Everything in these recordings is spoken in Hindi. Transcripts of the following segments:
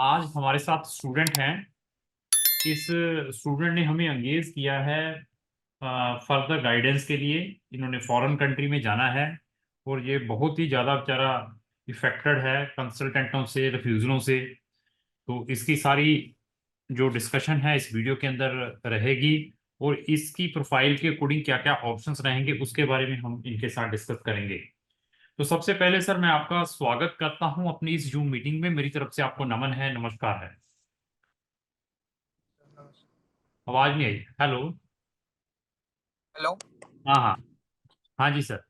आज हमारे साथ स्टूडेंट हैं। इस स्टूडेंट ने हमें एंगेज किया है फर्दर गाइडेंस के लिए। इन्होंने फॉरेन कंट्री में जाना है और ये बहुत ही ज़्यादा बेचारा इफेक्टेड है कंसल्टेंटों से, रिफ्यूज़लों से। तो इसकी सारी जो डिस्कशन है इस वीडियो के अंदर रहेगी और इसकी प्रोफाइल के अकॉर्डिंग क्या क्या ऑप्शंस रहेंगे उसके बारे में हम इनके साथ डिस्कस करेंगे। तो सबसे पहले सर मैं आपका स्वागत करता हूं अपनी इस जूम मीटिंग में। मेरी तरफ से आपको नमन है, नमस्कार है। आवाज नहीं आई? हेलो। हेलो। हाँ हाँ। हाँ जी सर।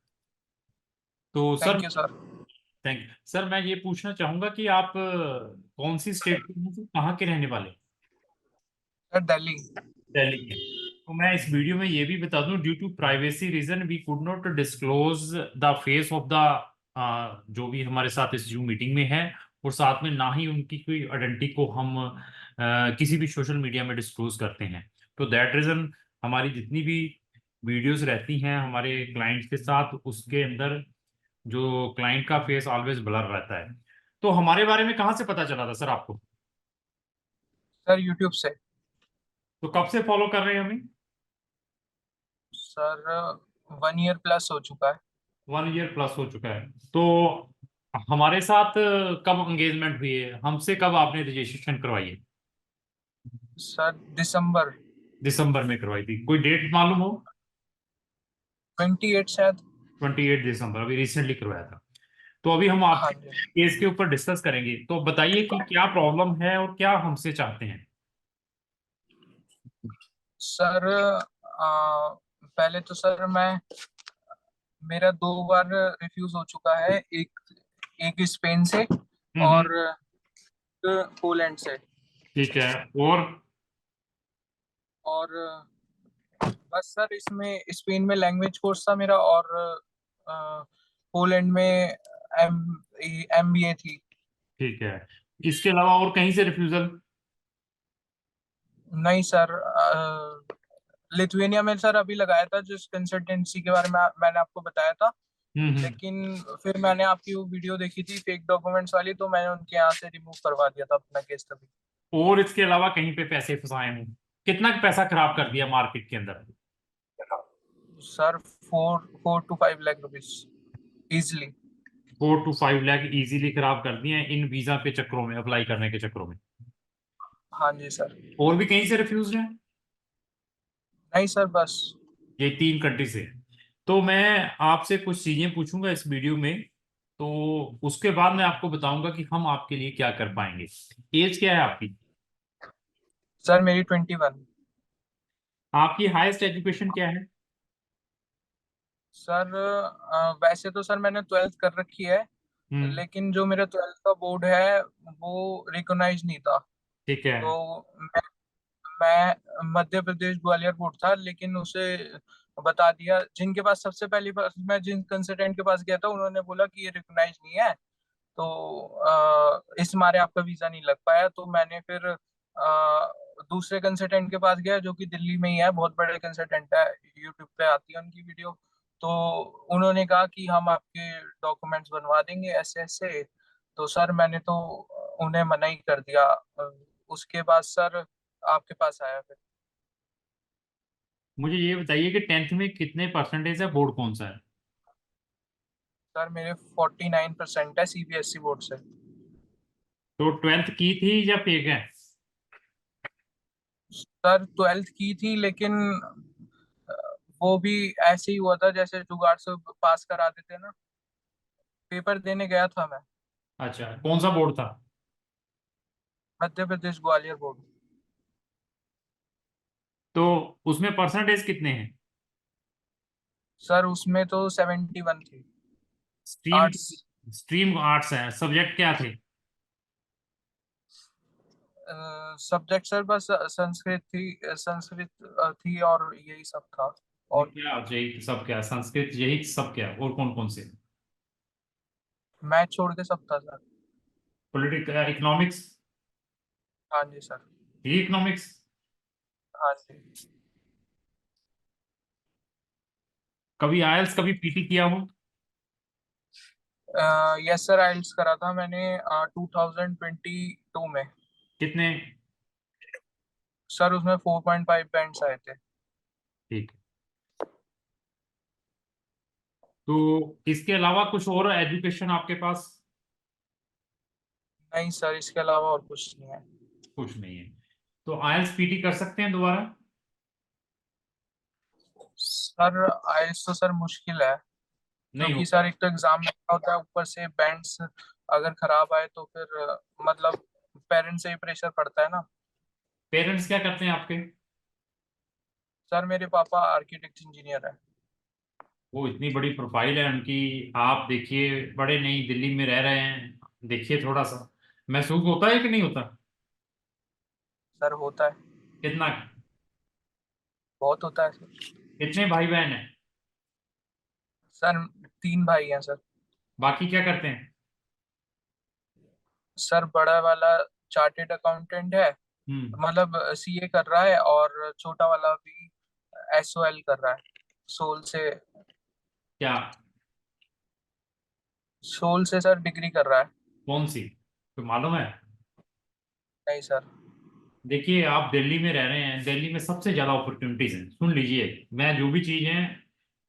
तो sir, thank you sir. Thank you sir. मैं ये पूछना चाहूंगा कि आप कौन सी स्टेट के हैं सर? कहाँ के रहने वाले? सर दिल्ली। दिल्ली के। तो मैं इस वीडियो में ये भी बता दूं, due to privacy reason we could not disclose the face of the जो भी हमारे साथ इस जूम मीटिंग में है, और साथ में ना ही उनकी कोई आइडेंटिटी को हम किसी भी सोशल मीडिया में डिस्क्लोज करते हैं। तो दैट रीजन हमारी जितनी भी वीडियोस रहती हैं हमारे क्लाइंट्स के साथ, उसके अंदर जो क्लाइंट का फेस ऑलवेज ब्लर रहता है। तो हमारे बारे में कहाँ से पता चला था सर आपको? सर यूट्यूब से। तो कब से फॉलो कर रहे हैं हमें? सर 1 ईयर प्लस हो चुका है। 1 ईयर प्लस हो चुका है। तो हमारे साथ कब एंगेजमेंट हुई है? हमसे कब आपने रजिस्ट्रेशन करवाई है? सर दिसंबर दिसंबर में करवाई थी? कोई डेट मालूम हो? 28 शायद। 28 दिसंबर, अभी रिसेंटली करवाया था। तो अभी हम हाँ आपके जी। केस के ऊपर डिस्कस करेंगे। तो बताइए कि क्या प्रॉब्लम है और क्या हमसे चाहते हैं। सर पहले तो सर मेरा 2 बार रिफ्यूज हो चुका है। एक एक स्पेन से हम्म। और पोलैंड से। ठीक है। और? और बस सर इसमें स्पेन में लैंग्वेज कोर्स था मेरा और पोलैंड में MBA थी। ठीक है। इसके अलावा और कहीं से रिफ्यूजल? नहीं सर, लिथुएनिया में सर अभी लगाया था जिस कंसल्टेंसी के बारे में मैंने आपको बताया था। हम्म। लेकिन फिर मैंने आपकी वो वीडियो देखी थी फेक डॉक्यूमेंट्स वाली, तो मैंने उनके यहाँ से रिमूव करवा दिया था अपना केस तभी। और इसके अलावा कहीं पे पैसे फंसाए हैं? कितना पैसा खराब कर दिया मार्केट के अंदर? Sir 4 to 5 lakh rupees easily. 4 to 5 lakh easily खराब कर दिए हैं इन वीजा के चक्करों में, अप्लाई करने के चक्करों में। हाँ जी सर। और भी कहीं से रिफ्यूज हैं? नहीं सर, बस। ये 3 कंट्री से। तो मैं आपसे कुछ चीजें पूछूंगा इस वीडियो में, तो उसके बाद मैं आपको बताऊंगा कि हम आपके लिए क्या कर पाएंगे। एज क्या है आपकी? सर मेरी 21। आपकी हाईएस्ट एजुकेशन क्या है? सर वैसे तो सर मैंने 12th कर रखी है। हम्म। लेकिन जो मेरा 12th का बोर्ड है वो रिकॉग्नाइज नहीं था। ठीक है। तो मैं मध्य प्रदेश ग्वालियर बोर्ड था, लेकिन उसे बता दिया जिनके पास सबसे पहली बार मैं जिन कंसल्टेंट के पास गया था उन्होंने बोला कि ये रिकॉग्नाइज नहीं है। तो इस मारे आपका वीजा नहीं लग पाया। तो मैंने फिर दूसरे कंसल्टेंट के पास गया जो कि दिल्ली में ही है, बहुत बड़े कंसल्टेंट है, यूट्यूब पे आती है उनकी वीडियो। तो उन्होंने कहा कि हम आपके डॉक्यूमेंट्स बनवा देंगे ऐसे ऐसे। तो सर मैंने तो उन्हें मना ही कर दिया। उसके बाद सर आपके पास आया फिर। मुझे ये बताइए कि 10th में कितने परसेंटेज है, बोर्ड कौन सा है? सर मेरे 49% है CBSE बोर्ड से। तो 12th की थी या फेक है? सर 12th की थी, लेकिन अ, वो भी ऐसे ही हुआ था जैसे जुगाड़ से पास करा देते ना। पेपर देने गया था मैं। अच्छा, कौन सा बोर्ड था? मध्य प्रदेश ग्वालियर बोर्ड। तो उसमें परसेंटेज कितने हैं? सर उसमें तो 71 थी। स्ट्रीम? आर्ट्स। स्ट्रीम आर्ट्स है। सब्जेक्ट क्या थे? सब्जेक्ट सर बस संस्कृत थी, संस्कृत थी और यही सब था। नहीं, और क्या यही सब क्या, संस्कृत यही सब क्या, और कौन कौन से? मैथ छोड़ के सब था सर। Political, economics? हाँ जी सर। ही इकोनॉमिक्स? हाँ जी। कभी आयल्स, कभी पीटी किया हो? यस सर, आइल्स करा था मैंने 2022 में। कितने? सर उसमें 4.5 बैंड्स आए थे। ठीक है। तो इसके अलावा कुछ और एजुकेशन आपके पास? नहीं सर, इसके अलावा और कुछ नहीं है। कुछ नहीं है। तो आईएलटीएस पीटी कर सकते हैं दोबारा? सर आइल्स तो सर मुश्किल है, नहीं क्योंकि होगा। सर एक तो एग्जाम में क्या होता है, ऊपर से बैंड्स अगर खराब आए तो फिर मतलब पेरेंट्स से ही प्रेशर पड़ता है ना। पेरेंट्स क्या करते हैं आपके? सर मेरे पापा आर्किटेक्ट इंजीनियर है। वो इतनी बड़ी प्रोफाइल है उनकी। आप देखिए, बड़े नई दिल्ली में रह रहे हैं। देखिए, थोड़ा सा महसूस होता है कि नहीं होता? सर होता है, कितना? बहुत होता है सर। कितने भाई बहन हैं? सर 3 भाई हैं सर। बाकी क्या करते हैं? सर बड़ा वाला चार्टेड अकाउंटेंट है, हम्म। मतलब सीए कर रहा है, और छोटा वाला भी एसओएल कर रहा है। सोल से क्या? सोल से सर डिग्री कर रहा है। कौन सी? तो मालूम है? नहीं सर। देखिए, आप दिल्ली में रह रहे हैं, दिल्ली में सबसे ज्यादा अपॉर्चुनिटीज हैं। सुन लीजिए, मैं जो भी चीज है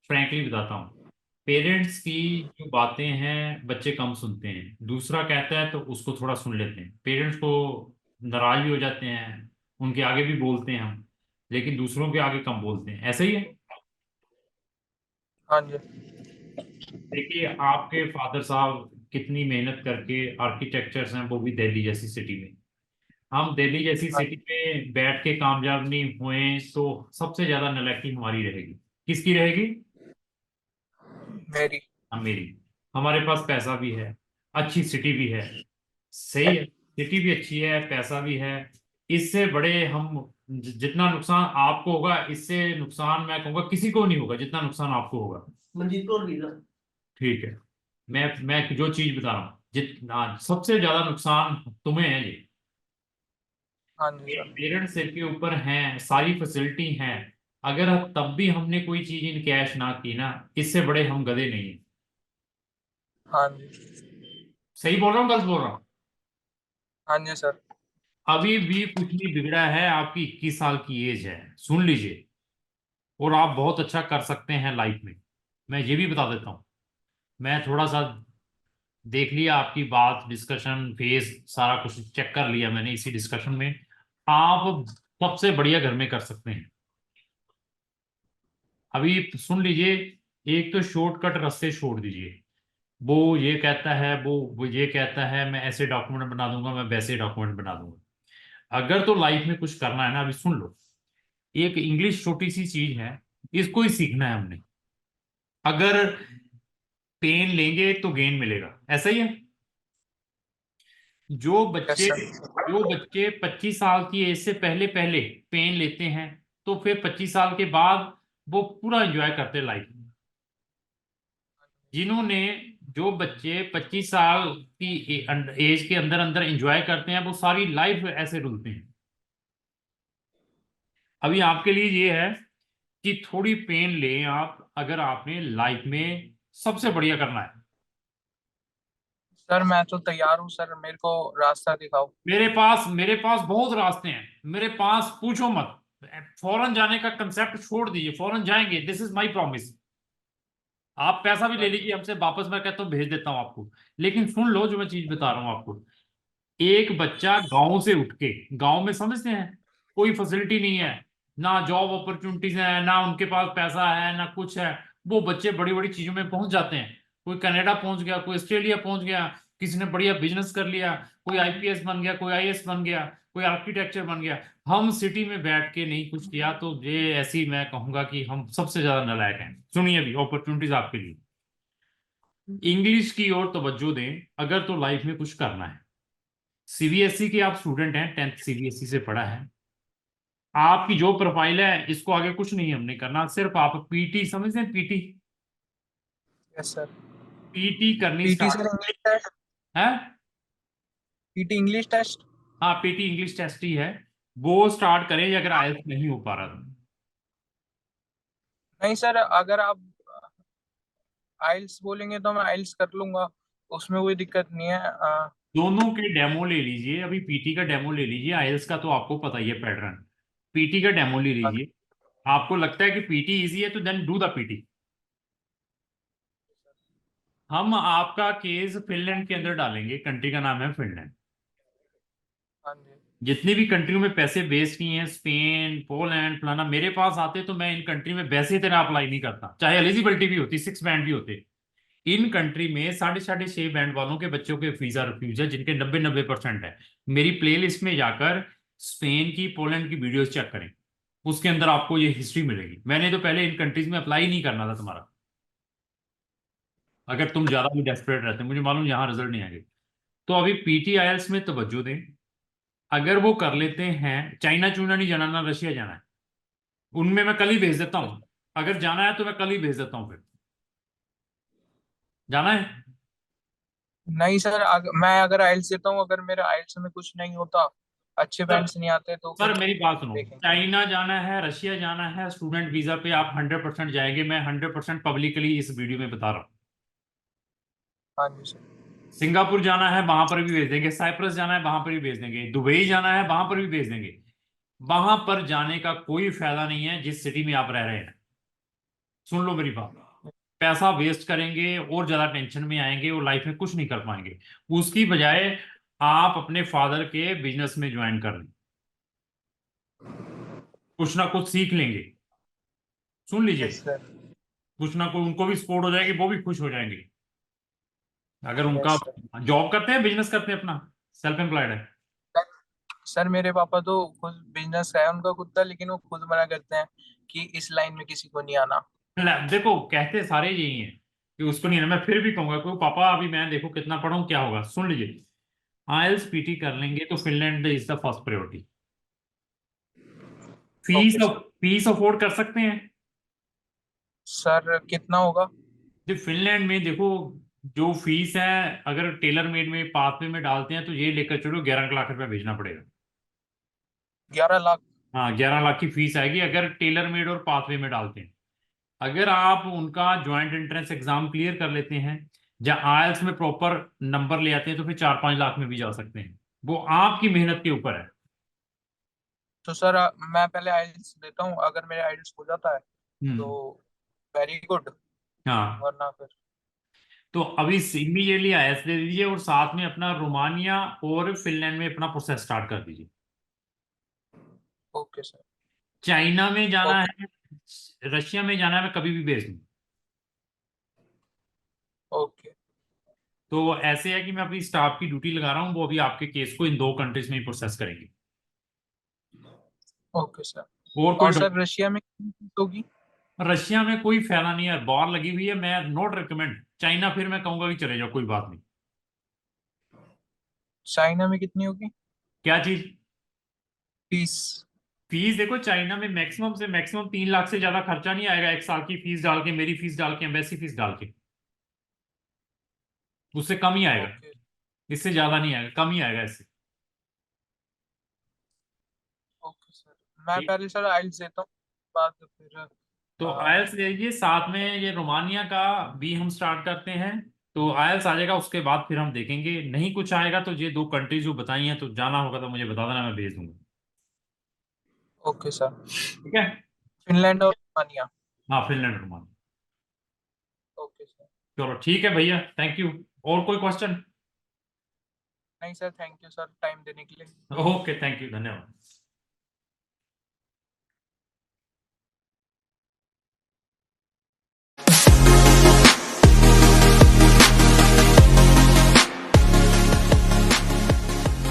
फ्रैंकली बताता हूँ। पेरेंट्स की जो बातें हैं बच्चे कम सुनते हैं। दूसरा कहता है तो उसको थोड़ा सुन लेते हैं। पेरेंट्स को नाराज भी हो जाते हैं, उनके आगे भी बोलते हैं हम, लेकिन दूसरों के आगे कम बोलते हैं। ऐसे ही है। हाँ जी। देखिए, आपके फादर साहब कितनी मेहनत करके आर्किटेक्चर्स हैं, वो भी दिल्ली जैसी सिटी में। हम दिल्ली जैसी हाँ सिटी में बैठ के कामयाब नहीं हुए तो सबसे ज्यादा नालायकी हमारी रहेगी। किसकी रहेगी? मेरी। मेरी। हमारे पास पैसा भी है, अच्छी सिटी भी है। सही है, सिटी भी अच्छी है, पैसा भी है। इससे बड़े हम जितना नुकसान आपको होगा, इससे नुकसान मैं कहूंगा किसी को नहीं होगा जितना नुकसान आपको होगा। मंजीत को भी ना। ठीक है। मैं जो चीज बता रहा हूँ, जितना सबसे ज्यादा नुकसान तुम्हें है ये। हाँ जी सर। पेरेंट्स सिर के ऊपर हैं, सारी फैसिलिटी हैं। अगर तब भी हमने कोई चीज इन कैश ना की ना, इससे बड़े हम गधे नहीं हैं। हाँ जी। सही बोल रहा हूँ, गलत बोल रहा हूँ? हाँ जी सर। अभी भी कुछ नहीं बिगड़ा है, आपकी 21 साल की एज है। सुन लीजिए, और आप बहुत अच्छा कर सकते हैं लाइफ में। मैं ये भी बता देता हूँ। मैं थोड़ा सा देख लिया आपकी बात, डिस्कशन फेस सारा कुछ चेक कर लिया मैंने इसी डिस्कशन में। आप सबसे बढ़िया घर में कर सकते हैं। अभी सुन लीजिए, एक तो शॉर्टकट रास्ते छोड़ दीजिए। वो ये कहता है, वो ये कहता है मैं ऐसे डॉक्यूमेंट बना दूंगा, मैं वैसे डॉक्यूमेंट बना दूंगा। अगर तो लाइफ में कुछ करना है ना, अभी सुन लो। एक इंग्लिश छोटी सी चीज है, इसको ही सीखना है हमने। अगर पेन लेंगे तो गेन मिलेगा, ऐसा ही है। जो यस बच्चे सर। जो बच्चे 25 साल की एज से पहले पहले पेन लेते हैं, तो फिर 25 साल के बाद वो पूरा एंजॉय करते लाइफ। जिन्होंने जो बच्चे 25 साल की एज के अंदर अंदर एंजॉय करते हैं, वो सारी लाइफ ऐसे रुलते हैं। अभी आपके लिए ये है कि थोड़ी पेन लें आप, अगर आपने लाइफ में सबसे बढ़िया करना है। सर मैं तो तैयार हूँ सर, मेरे को रास्ता दिखाओ। मेरे पास बहुत रास्ते हैं। मेरे पास पूछो मत। फॉरेन जाने का कंसेप्ट छोड़ दीजिए, फॉरेन जाएंगे, दिस इज माई प्रॉमिस। आप पैसा भी ले हाँ जी। लीजिए हमसे वापस, मैं कहता हूँ भेज देता हूँ आपको। लेकिन सुन लो जो मैं चीज बता रहा हूँ आपको। एक बच्चा गांव से उठ के, गांव में समझते हैं कोई फैसिलिटी नहीं है, ना जॉब अपॉर्चुनिटीज है, ना उनके पास पैसा है, ना कुछ है। वो बच्चे बड़ी बड़ी चीजों में पहुंच जाते हैं। कोई कनाडा पहुंच गया, कोई ऑस्ट्रेलिया पहुंच गया, किसी ने बढ़िया बिजनेस कर लिया, कोई आईपीएस बन गया, कोई आईएएस बन गया, कोई आर्किटेक्चर बन गया। हम सिटी में बैठ के नहीं कुछ किया, तो ये ऐसी मैं कहूंगा कि हम सबसे ज्यादा नालायक हैं। सुनिए अभी अपॉर्चुनिटीज आपके लिए। इंग्लिश की ओर तवज्जो दें अगर तो लाइफ में कुछ करना है। सीबीएसई के आप स्टूडेंट हैं, 10th सीबीएसई से पढ़ा है। आपकी जो प्रोफाइल है, इसको आगे कुछ नहीं हमने करना, सिर्फ आप पीटी समझते हैं, पीटी। Yes sir. पीटी करनी PT start sir English test. है। PT English test. हाँ, पीटी इंग्लिश टेस्ट ही है। वो स्टार्ट करें अगर आइएल्स नहीं हो पा रहा तो। नहीं सर, अगर आप आइल्स बोलेंगे तो मैं आइल्स कर लूंगा, उसमें कोई दिक्कत नहीं है। दोनों के डेमो ले लीजिए, अभी पीटी का डेमो ले लीजिए, आईएलटीएस का तो आपको पता ही है पैटर्न। पीटी का डेमो ले हाँ लीजिए। आपको लगता है कि पीटी इजी है तो देन डू द पीटी। हम आपका केस फिनलैंड के अंदर डालेंगे, कंट्री का नाम है फिनलैंड। हाँ जी। जितनी भी कंट्रियों में पैसे वेस्ट किए हैं, स्पेन, पोलैंड, फलाना, मेरे पास आते तो मैं इन कंट्री में वैसे ही तरह अप्लाई नहीं करता, चाहे एलिजिबिलिटी भी होती, 6 बैंड भी होते। इन कंट्री में साढ़े साढ़े 6 बैंड वालों के बच्चों के वीजा रिफ्यूज है, जिनके 90-90% है। मेरी प्लेलिस्ट में जाकर स्पेन की, पोलैंड की वीडियोस चेक करें, उसके अंदर आपको ये हिस्ट्री मिलेगी। मैंने तो पहले इन कंट्रीज में अप्लाई नहीं करना था तुम्हारा, अगर तुम ज्यादा भी डेस्परेट रहते, मुझे मालूम यहाँ रिजल्ट नहीं आएंगे। तो अभी पीटी आईएलटीएस में तवज्जो दें। अगर वो कर लेते हैं, चाइना चूना नहीं जाना, ना रशिया जाना है, उनमें मैं कल ही भेज देता हूँ। अगर जाना है तो मैं कल ही भेज देता हूँ, फिर जाना है। नहीं सर, मैं अगर आइल्स देता हूँ, अगर मेरा आइल्स में कुछ नहीं होता, अच्छे सर बैंड्स नहीं आते, तो फिर सर मेरी बात सुनो, देखेंगे। चाइना जाना है, रशिया जाना है, स्टूडेंट वीजा पे आप 100% जाएंगे, मैं 100% पब्लिकली इस वीडियो में बता रहा हूँ। हाँ जी सर। सिंगापुर जाना है, वहां पर भी भेज देंगे। साइप्रस जाना है, वहां पर भी भेज देंगे। दुबई जाना है, वहां पर भी भेज देंगे। वहां पर जाने का कोई फायदा नहीं है जिस सिटी में आप रह रहे हैं। सुन लो मेरी बात, पैसा वेस्ट करेंगे और ज्यादा टेंशन में आएंगे और लाइफ में कुछ नहीं कर पाएंगे। उसकी बजाय आप अपने फादर के बिजनेस में ज्वाइन कर लें, कुछ ना कुछ सीख लेंगे। सुन लीजिए, यस सर। कुछ ना कुछ उनको भी सपोर्ट हो जाएगी, वो भी खुश हो जाएंगे। अगर उनका यस सर। जॉब करते हैं, बिजनेस करते हैं अपना, सेल्फ एम्प्लॉयड है। सर मेरे पापा तो खुद बिजनेस है उनका खुद का, लेकिन वो खुद मना करते हैं कि इस लाइन में किसी को नहीं आना। देखो, कहते सारे यही हैं कि उसको नहीं है। मैं फिर भी कहूंगा कि पापा अभी मैं देखो कितना पढ़ा हूं, क्या होगा, सुन लीजिए। आईएलटीएस पीटी कर लेंगे तो Finland is the first priority. Fees okay sir. Fees afford कर सकते हैं। सर कितना होगा? जो फिनलैंड में देखो, जो फीस है, अगर टेलर मेड में, पाथवे में डालते हैं तो ये लेकर चलो 11 लाख रुपए भेजना पड़ेगा। 11 लाख? हाँ, 11 लाख की फीस आएगी अगर टेलर मेड और पाथवे में डालते हैं। अगर आप उनका ज्वाइंट एंट्रेंस एग्जाम क्लियर कर लेते हैं, या आईएलटीएस में प्रॉपर नंबर ले आते हैं, तो फिर 4-5 लाख में भी जा सकते हैं। वो आपकी मेहनत के ऊपर है। तो सर मैं पहले आइल्स देता हूँ, अगर मेरे आइल्स हो जाता है तो हम्म। वेरी गुड, हाँ, वरना फिर। तो अभी इमीडिएटली आईएलटीएस दे दीजिए और साथ में अपना रोमानिया और फिनलैंड में अपना प्रोसेस स्टार्ट कर दीजिए। Okay sir. चाइना में जाना ओके। है, रशिया में जाना है, मैं कभी भी भेज दूँ। ओके। तो ऐसे है कि मैं अपनी स्टाफ की ड्यूटी लगा रहा हूँ, वो अभी आपके केस को इन 2 कंट्रीज में ही प्रोसेस करेंगे। Okay sir. और कोई और सर रशिया में कितनी फीस होगी? रशिया में कोई फायदा नहीं है, बार लगी हुई है, मैं नॉट रिकमेंड। चाइना फिर मैं कहूंगा कि चले जाओ, कोई बात नहीं। चाइना में कितनी होगी क्या चीज? फीस? फीस देखो, चाइना में मैक्सिमम से मैक्सिमम 3 लाख से ज्यादा खर्चा नहीं आएगा, 1 साल की फीस डाल के, मेरी फीस डाल के, एम्बेसी फीस डाल के। उससे कम ही आएगा, ओके। इससे ज्यादा नहीं आएगा, कम ही आएगा इससे। ओके सर, मैं ठीक। पहले सर आइल्स देता हूँ, बाद फिर तो आयल्स ले लीजिए, साथ में ये रोमानिया का भी हम स्टार्ट करते हैं। तो आयल्स आ जाएगा, उसके बाद फिर हम देखेंगे। नहीं कुछ आएगा तो ये 2 कंट्रीज जो बताई हैं, तो जाना होगा तो मुझे बता देना, मैं भेज दूंगा। Okay sir. ठीक है। फिनलैंड और रोमानिया। हाँ, फिनलैंड, रोमानिया। Okay sir. चलो ठीक है भैया, थैंक यू। और कोई क्वेश्चन? नहीं sir, thank you sir time देने के लिए। ओके, थैंक यू, धन्यवाद।